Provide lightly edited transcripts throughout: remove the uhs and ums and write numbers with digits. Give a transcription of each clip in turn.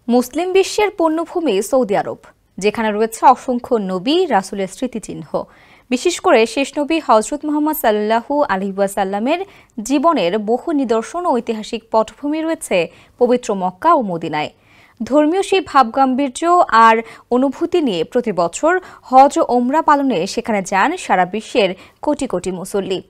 মুসলিম বিশ্বের পণ্যভূমি সৌদি আরব, যেখানে রয়েছে অসংখ্য নবী রাসূলের স্মৃতিচিহ্ন। বিশেষ করে শেষ নবী হযরত মুহাম্মদ সাল্লাল্লাহু আলাইহি ওয়াসাল্লামের জীবনের বহু নিদর্শন ও ঐতিহাসিক পটভূমি রয়েছে পবিত্র মক্কা ও মদিনায়। ধর্মীয় সেই ভাবগাম্ভীর্য আর অনুভূতি নিয়ে প্রতি বছর হজ ও ওমরা পালনে সেখানে যান সারা বিশ্বের কোটি কোটি মুসল্লি।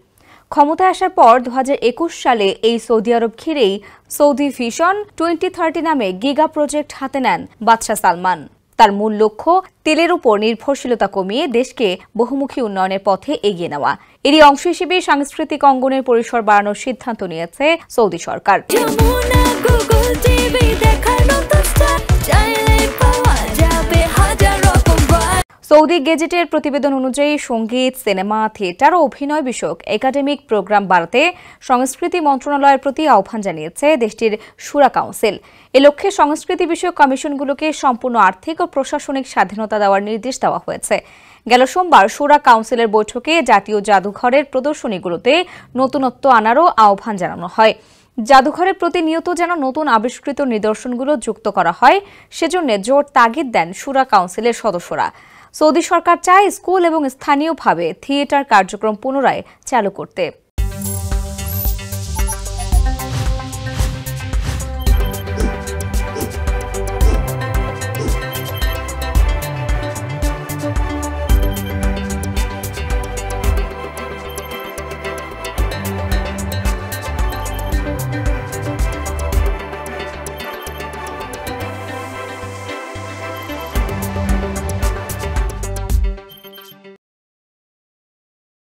ক্ষমতায় আসার পর 2021 সালে এই সৌদি আরব ঘিরেই সৌদি ভিশন 2030 নামে গিগা প্রজেক্ট হাতে নেন বাদশাহ সালমান। তার মূল লক্ষ্য তেলের উপর নির্ভরশীলতা কমিয়ে দেশকে বহুমুখী উন্নয়নের পথে এগিয়ে নেওয়া। এরই অংশ হিসেবে সাংস্কৃতিক অঙ্গনের পরিসর বাড়ানোর সিদ্ধান্ত নিয়েছে সৌদি সরকার। সৌদি গেজেটের প্রতিবেদন অনুযায়ী সঙ্গীত, সিনেমা, থিয়েটার ও অভিনয় বিষয়ক একাডেমিক প্রোগ্রাম বাড়াতে সংস্কৃতি মন্ত্রণালয়ের প্রতি আহ্বান জানিয়েছে দেশটির শুরা কাউন্সিল। এ লক্ষ্যে সংস্কৃতি বিষয়ক কমিশনগুলোকে সম্পূর্ণ আর্থিক ও প্রশাসনিক স্বাধীনতা দেওয়ার নির্দেশ দেওয়া হয়েছে। গেল সোমবার শুরা কাউন্সিলের বৈঠকে জাতীয় জাদুঘরের প্রদর্শনীগুলোতে নতুনত্ব আনারও আহ্বান জানানো হয়। জাদুঘরের প্রতিনিয়ত যেন নতুন আবিষ্কৃত নিদর্শনগুলো যুক্ত করা হয়, সেজন্য জোর তাগিদ দেন শুরা কাউন্সিলের সদস্যরা। সৌদি সরকার চায় স্কুল এবং স্থানীয়ভাবে থিয়েটার কার্যক্রম পুনরায় চালু করতে।